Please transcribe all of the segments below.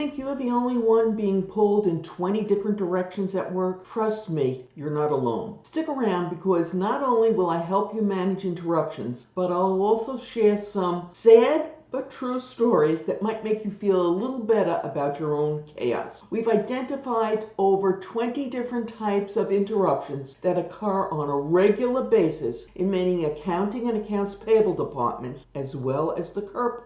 Think you're the only one being pulled in 20 different directions at work? Trust me, you're not alone. Stick around because not only will I help you manage interruptions, but I'll also share some sad but true stories that might make you feel a little better about your own chaos. We've identified over 20 different types of interruptions that occur on a regular basis in many accounting and accounts payable departments, as well as the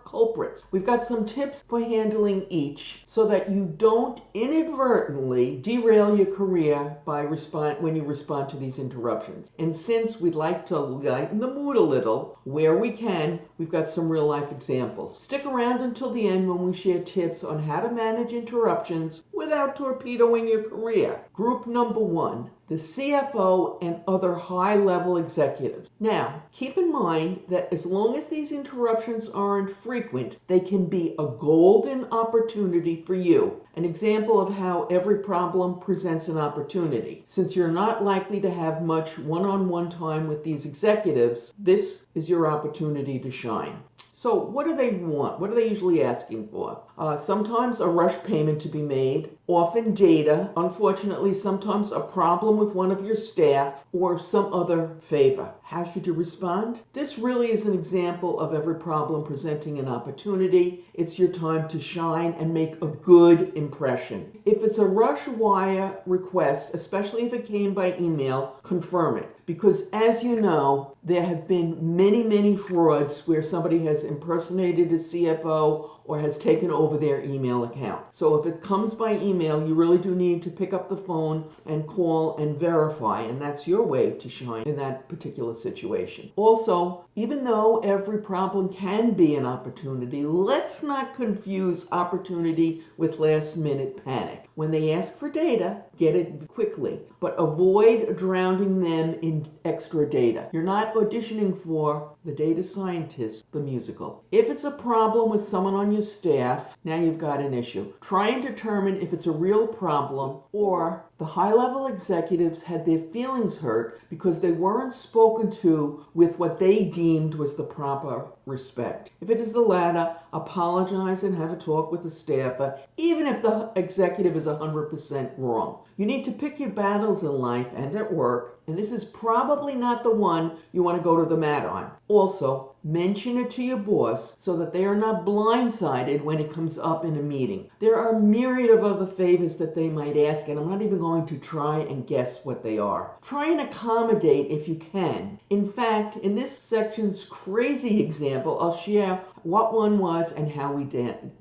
culprits. We've got some tips for handling each so that you don't inadvertently derail your career when you respond to these interruptions. And since we'd like to lighten the mood a little, where we can, we've got some real life examples. Stick around until the end when we share tips on how to manage interruptions without torpedoing your career. Group number 1, the CFO and other high-level executives. Now, keep in mind that as long as these interruptions aren't frequent, they can be a golden opportunity for you. An example of how every problem presents an opportunity. Since you're not likely to have much one-on-one time with these executives, this is your opportunity to shine. So what do they want? What are they usually asking for? Sometimes a rush payment to be made, often data, unfortunately sometimes a problem with one of your staff, or some other favor. How should you respond? This really is an example of every problem presenting an opportunity. It's your time to shine and make a good impression. If it's a rush wire request, especially if it came by email, confirm it. Because as you know, there have been many frauds where somebody has impersonated a CFO or has taken over their email account. So if it comes by email, you really do need to pick up the phone and call and verify, and that's your way to shine in that particular situation. Also, even though every problem can be an opportunity, let's not confuse opportunity with last-minute panic. When they ask for data, get it quickly, but avoid drowning them in extra data. You're not auditioning for the data scientist, the musical. If it's a problem with someone on your staff, now you've got an issue. Try and determine if it's a real problem or the high-level executives had their feelings hurt because they weren't spoken to with what they deemed was the proper respect. If it is the latter, apologize and have a talk with the staffer, even if the executive is 100% wrong. You need to pick your battles in life and at work, and this is probably not the one you want to go to the mat on. Also, mention it to your boss so that they are not blindsided when it comes up in a meeting. There are a myriad of other favors that they might ask, and I'm not even going to try and guess what they are. Try and accommodate if you can. In fact, in this section's crazy example, I'll share what one was and how we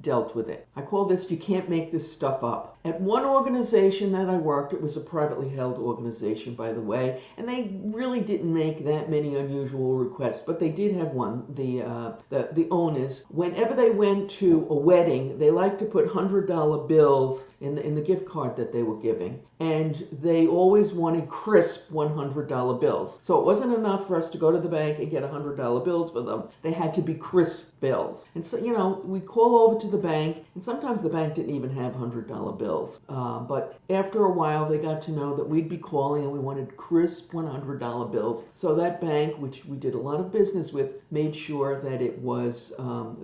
dealt with it. I call this "You Can't Make This Stuff Up." At one organization that I worked, it was a privately held organization, by the way, and they really didn't make that many unusual requests, but they did have one. The owners, whenever they went to a wedding, they liked to put $100 bills in the gift card that they were giving, and they always wanted crisp $100 bills. So it wasn't enough for us to go to the bank and get $100 bills for them. They had to be crisp bills. And so, we call over to the bank, and sometimes the bank didn't even have $100 bills. But after a while, they got to know that we'd be calling and we wanted crisp $100 bills. So that bank, which we did a lot of business with, made sure that it was,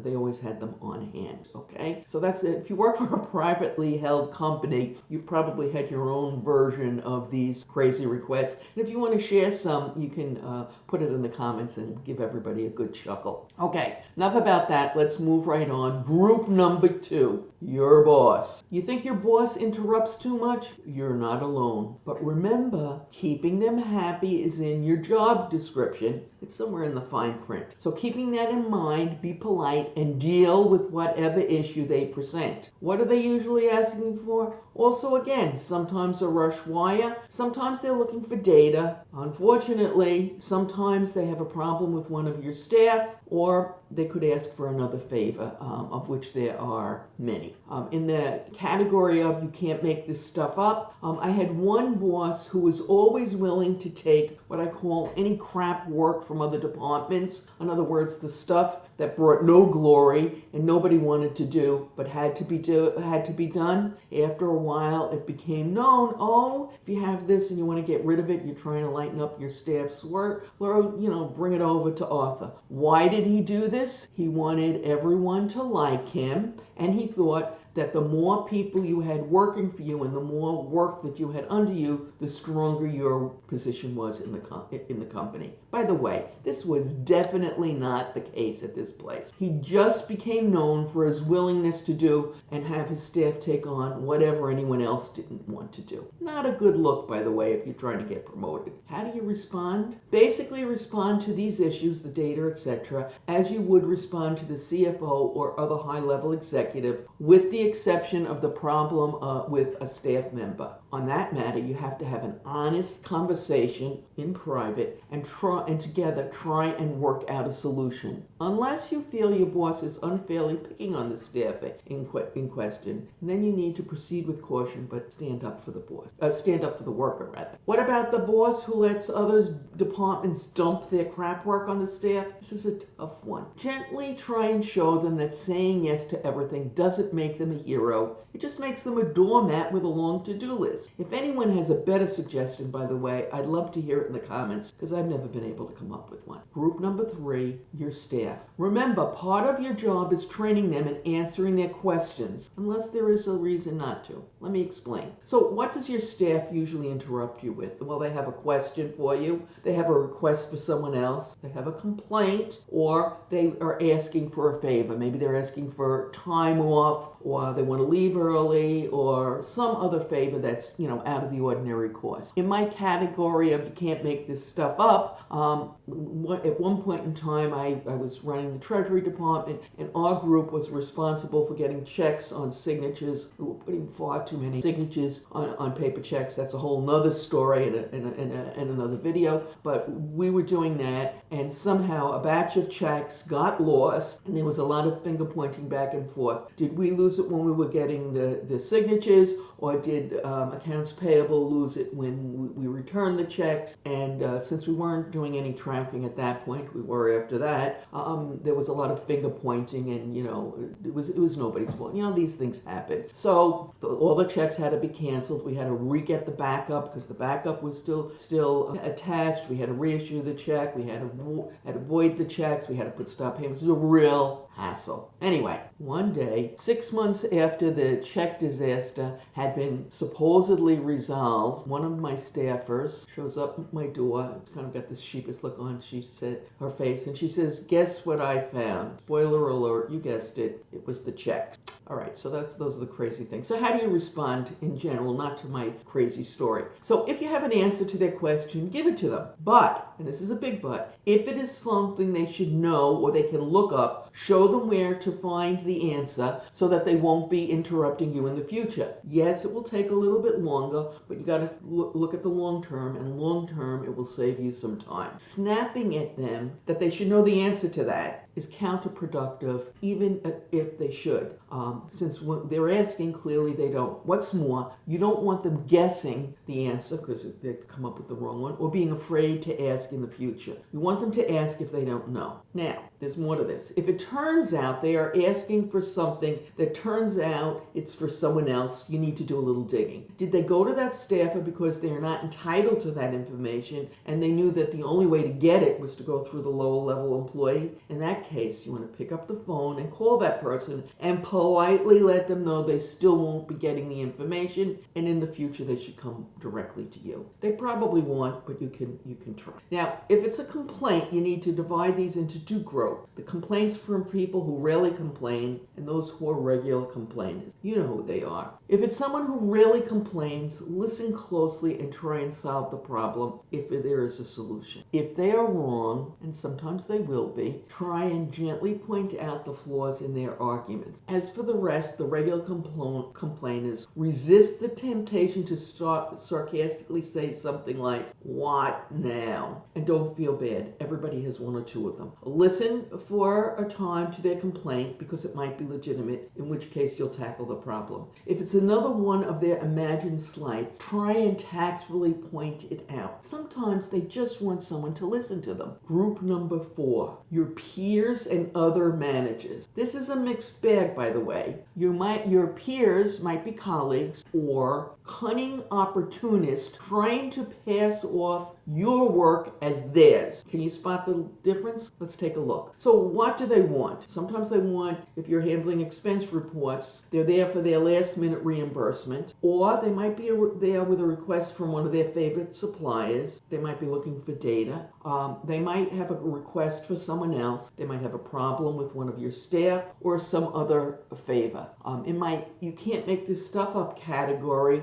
they always had them on hand, okay? So that's it. If you work for a privately held company, you've probably had your own version of these crazy requests. And if you want to share some, you can put it in the comments and give everybody a good chuckle. Okay, enough about that. Let's move right on. Group number 2, your boss. You think your boss interrupts too much? You're not alone. But remember, keeping them happy is in your job description. It's somewhere in the fine print. So keeping that in mind, be polite and deal with whatever issue they present. What are they usually asking for? Also, again, sometimes a rush wire, sometimes they're looking for data. Unfortunately, sometimes they have a problem with one of your staff, or they could ask for another favor, of which there are many. In the category of "you can't make this stuff up," I had one boss who was always willing to take what I call any crap work from other departments. In other words, the stuff that brought no glory and nobody wanted to do, but had to be done. After a while, it became known, oh, if you have this and you want to get rid of it, you're trying to lighten up your staff's work, or, bring it over to Arthur. Why did he do this? He wanted everyone to like him, and he thought that the more people you had working for you and the more work that you had under you, the stronger your position was in the company. By the way, this was definitely not the case at this place. He just became known for his willingness to do and have his staff take on whatever anyone else didn't want to do. Not a good look, by the way, if you're trying to get promoted. How do you respond? Basically respond to these issues, the data, etc., as you would respond to the CFO or other high-level executive, with the exception of the problem with a staff member. On that matter, you have to have an honest conversation in private and together try and work out a solution. Unless you feel your boss is unfairly picking on the staff in question, then you need to proceed with caution, but stand up for the boss. Stand up for the worker, rather. What about the boss who lets others departments dump their crap work on the staff? This is a tough one. Gently try and show them that saying yes to everything doesn't make them a hero. It just makes them a doormat with a long to-do list. If anyone has a better suggestion, by the way, I'd love to hear it in the comments, because I've never been able to come up with one. Group number 3, your staff. Remember, part of your job is training them and answering their questions, unless there is a reason not to. Let me explain. So what does your staff usually interrupt you with? Well, they have a question for you, they have a request for someone else, they have a complaint, or they are asking for a favor. Maybe they're asking for time off, or they want to leave early, or some other favor that's, out of the ordinary course. In my category of you can't make this stuff up, at one point in time I was running the Treasury Department, and our group was responsible for getting checks on signatures. We were putting far too many signatures on paper checks. That's a whole nother story and another video, but we were doing that, and somehow a batch of checks got lost, and there was a lot of finger pointing back and forth. Did we lose it when we were getting the signatures, or did accounts payable lose it when we returned the checks? And since we weren't doing any tracking at that point, we were after that, there was a lot of finger pointing, and it was nobody's fault. These things happen. So all the checks had to be canceled. We had to re-get the backup because the backup was still attached. We had to reissue the check. We had to void the checks. We had to put stop payments. It was a real hassle. Anyway, one day, 6 months after the check disaster had been supposedly resolved, one of my staffers shows up at my door. It's kind of got this sheepish look on her face, and she says, "Guess what I found?" Spoiler alert, you guessed it. It was the checks. All right, so those are the crazy things. So how do you respond in general, not to my crazy story? So if you have an answer to their question, give it to them. But, and this is a big but, if it is something they should know or they can look up, show them where to find the answer so that they won't be interrupting you in the future. Yes, it will take a little bit longer, but you got to look at the long term, and long term it will save you some time. Snapping at them that they should know the answer to that is counterproductive, even if they should. Since when they're asking, clearly they don't. What's more, you don't want them guessing the answer because they come up with the wrong one, or being afraid to ask in the future. You want them to ask if they don't know. Now, there's more to this. If it turns out they are asking for something that turns out it's for someone else, you need to do a little digging. Did they go to that staffer because they are not entitled to that information and they knew that the only way to get it was to go through the lower level employee? In that case, you want to pick up the phone and call that person and politely let them know they still won't be getting the information, and in the future they should come directly to you. They probably won't, but you can try. Now, if it's a complaint, you need to divide these into two groups. The complaints from people who rarely complain and those who are regular complainers. You know who they are. If it's someone who rarely complains, listen closely and try and solve the problem if there is a solution. If they are wrong, and sometimes they will be, try and gently point out the flaws in their arguments. As for the rest, the regular complainers, resist the temptation to start sarcastically say something like, "What now?" And don't feel bad. Everybody has one or two of them. Listen for a time to their complaint because it might be legitimate, in which case you'll tackle the problem. If it's another one of their imagined slights, try and tactfully point it out. Sometimes they just want someone to listen to them. Group number 4, your peer peers and other managers. This is a mixed bag, by the way. Your peers might be colleagues or cunning opportunists trying to pass off your work as theirs. Can you spot the difference? Let's take a look. So what do they want? Sometimes they want, if you're handling expense reports, they're there for their last minute reimbursement, or they might be there with a request from one of their favorite suppliers. They might be looking for data. They might have a request for someone else. They might have a problem with one of your staff or some other favor. In my "you can't make this stuff up" category,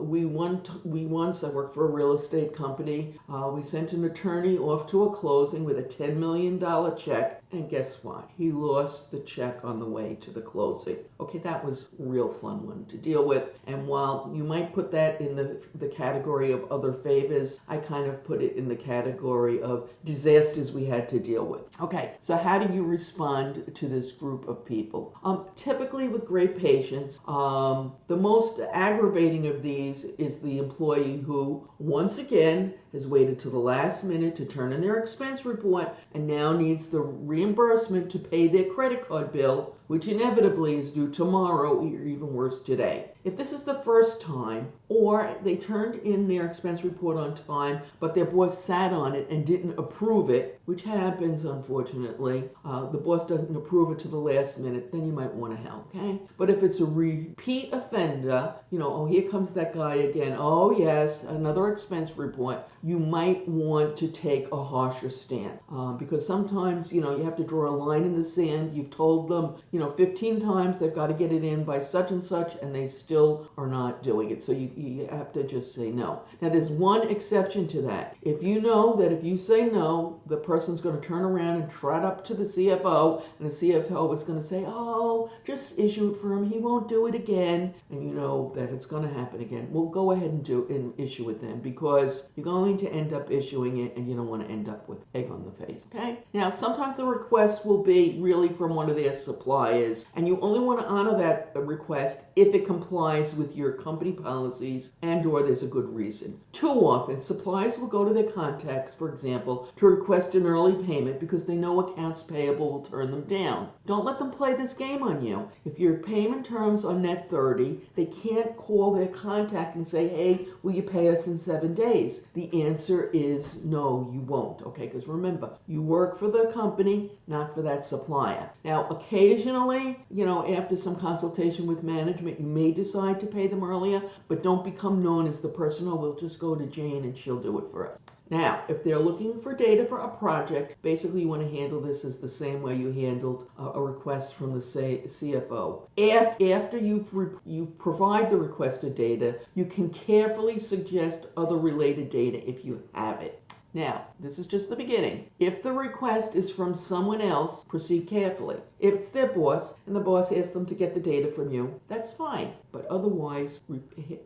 we once, I worked for a real estate company, we sent an attorney off to a closing with a $10 million check, and guess what? He lost the check on the way to the closing. Okay, that was a real fun one to deal with, and while you might put that in the category of other favors, I kind of put it in the category of disasters we had to deal with. Okay, so how do you respond to this group of people? Typically with great patience. The most aggravating of these is the employee who, once again, has waited to the last minute to turn in their expense report and now needs the reimbursement to pay their credit card bill, which inevitably is due tomorrow or even worse today. If this is the first time, or they turned in their expense report on time, but their boss sat on it and didn't approve it, which happens unfortunately, the boss doesn't approve it to the last minute, then you might want to help, okay? But if it's a repeat offender, oh, here comes that guy again, oh yes, another expense report, you might want to take a harsher stance, because sometimes, you have to draw a line in the sand. You've told them, 15 times they've got to get it in by such and such, and they still are not doing it. So you have to just say no. Now, there's one exception to that. If you know that if you say no, the person's going to turn around and trot up to the CFO, and the CFO is going to say, oh, just issue it for him. He won't do it again. And you know that it's going to happen again. Well, go ahead and issue it then, because you're going to end up issuing it, and you don't want to end up with egg on the face. Okay? Now, sometimes the request will be really from one of their suppliers, and you only want to honor that request if it complies with your company policies and or there's a good reason. Too often, suppliers will go to their contacts, for example, to request an early payment because they know accounts payable will turn them down. Don't let them play this game on you. If your payment terms are net 30, they can't call their contact and say, hey, will you pay us in 7 days? The answer is no, you won't, okay? Because remember, you work for the company, not for that supplier. Now, occasionally, after some consultation with management, you may decide to pay them earlier, but don't become known as the person, oh, we'll just go to Jane and she'll do it for us. Now, if they're looking for data for a project, basically you want to handle this as the same way you handled a request from the CFO. After you provide the requested data, you can carefully suggest other related data if you have it. Now, this is just the beginning. If the request is from someone else, proceed carefully. If it's their boss and the boss asks them to get the data from you, that's fine. But otherwise,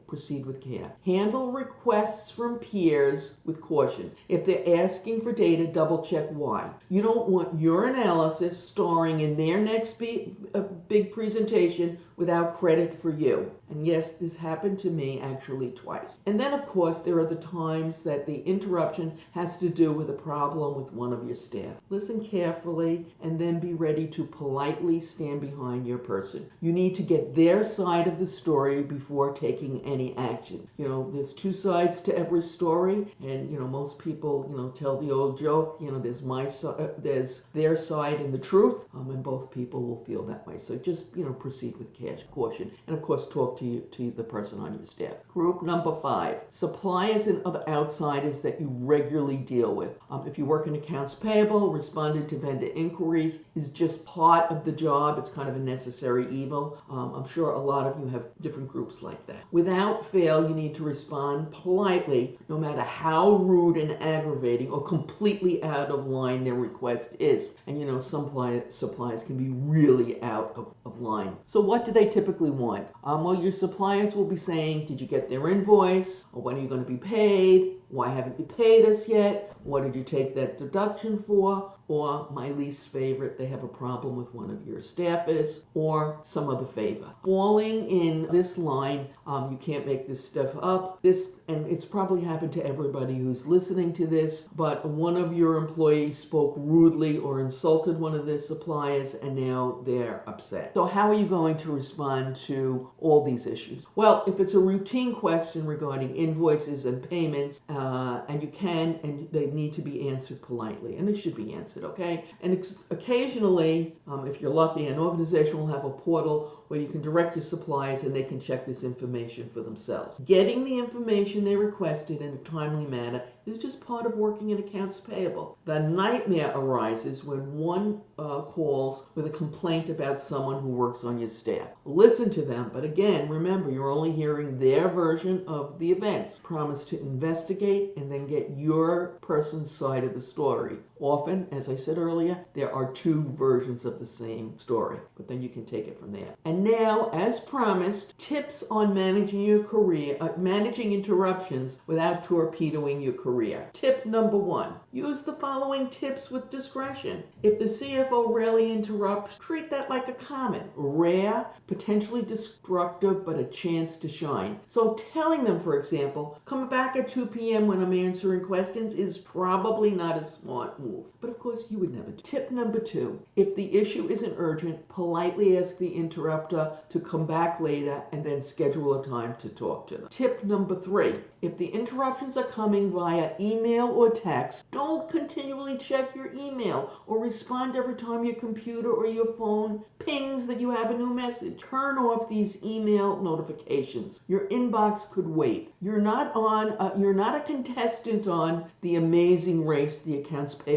proceed with care. Handle requests from peers with caution. If they're asking for data, double check why. You don't want your analysis starring in their next big presentation without credit for you. And yes, this happened to me actually twice. And then, of course, there are the times that the interruption has to do with a problem with one of your staff. Listen carefully and then be ready to politely stand behind your person. You need to get their side of the story before taking any action. There's two sides to every story, and most people tell the old joke, there's my side, there's their side and the truth, and both people will feel that way. So just proceed with caution, and of course talk to the person on your staff. Group number 5, suppliers and other outsiders that you regularly deal with. If you work in accounts payable, responding to vendor inquiries is just part of the job. It's kind of a necessary evil. I'm sure a lot of you have different groups like that. Without fail, you need to respond politely, no matter how rude and aggravating or completely out of line their request is. And some suppliers can be really out of line. So what do they typically want? Well, your suppliers will be saying, did you get their invoice? Or when are you going to be paid? why haven't you paid us yet? What did you take that deduction for? Or my least favorite, they have a problem with one of your staffers, or some other favor. Falling in this line, you can't make this stuff up. And it's probably happened to everybody who's listening to this, but one of your employees spoke rudely or insulted one of their suppliers, and now they're upset. So how are you going to respond to all these issues? Well, if it's a routine question regarding invoices and payments, and they need to be answered politely, and they should be answered, okay? And occasionally, if you're lucky, an organization will have a portal where you can direct your suppliers and they can check this information for themselves. Getting the information they requested in a timely manner is just part of working in accounts payable. The nightmare arises when one calls with a complaint about someone who works on your staff. Listen to them, but again, remember, you're only hearing their version of the events. Promise to investigate and then get your person's side of the story. Often, as I said earlier, there are two versions of the same story, but then you can take it from there. And now, as promised, tips on managing your career, managing interruptions without torpedoing your career. Tip number 1, use the following tips with discretion. If the CFO rarely interrupts, treat that like a comment. Rare, potentially destructive, but a chance to shine. So telling them, for example, come back at 2 p.m. when I'm answering questions is probably not a smart move. But of course, you would never do. Tip number 2, if the issue isn't urgent, politely ask the interrupter to come back later and then schedule a time to talk to them. Tip number 3, if the interruptions are coming via email or text, don't continually check your email or respond every time your computer or your phone pings that you have a new message. Turn off these email notifications. Your inbox could wait. You're not a contestant on The Amazing Race, the Accounts Payable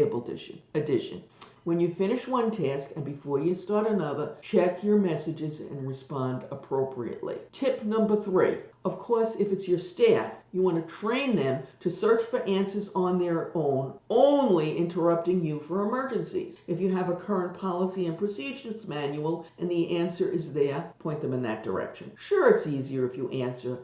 edition. When you finish one task and before you start another, check your messages and respond appropriately. Tip number 3, of course, if it's your staff, you want to train them to search for answers on their own, only interrupting you for emergencies. If you have a current policy and procedures manual and the answer is there, point them in that direction. Sure, it's easier if you answer,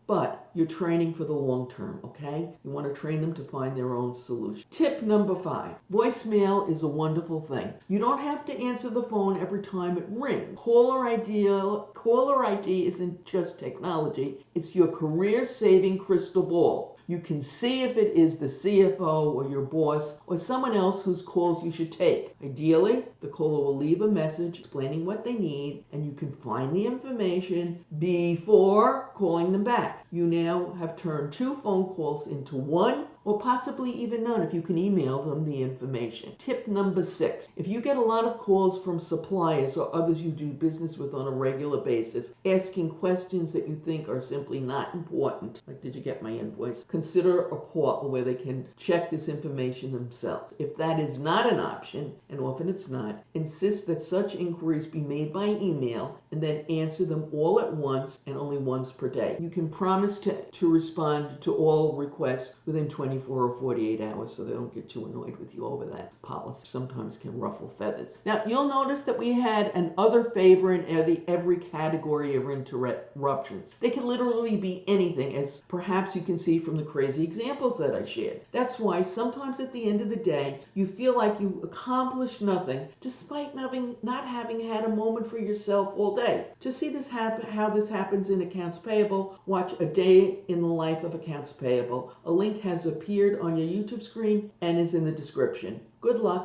but you're training for the long term, okay? You want to train them to find their own solution. Tip number 5, voicemail is a wonderful thing. You don't have to answer the phone every time it rings. Caller ID isn't just technology, it's your career-saving crystal ball. You can see if it is the CFO or your boss or someone else whose calls you should take. Ideally, the caller will leave a message explaining what they need, and you can find the information before calling them back. You now have turned 2 phone calls into 1, or possibly even none if you can email them the information. Tip number 6, if you get a lot of calls from suppliers or others you do business with on a regular basis, asking questions that you think are simply not important, like did you get my invoice, consider a portal where they can check this information themselves. If that is not an option, and often it's not, insist that such inquiries be made by email and then answer them all at once and only once per day. You can promise to respond to all requests within 24 or 48 hours so they don't get too annoyed with you over that policy. Sometimes can ruffle feathers. Now, you'll notice that we had an other favor in every category of interruptions. They can literally be anything, as perhaps you can see from the crazy examples that I shared. That's why sometimes at the end of the day, you feel like you accomplished nothing despite not having had a moment for yourself all day. To see this how this happens in accounts payable, watch A Day in the Life of Accounts Payable. A link has appeared on your YouTube screen and is in the description. Good luck.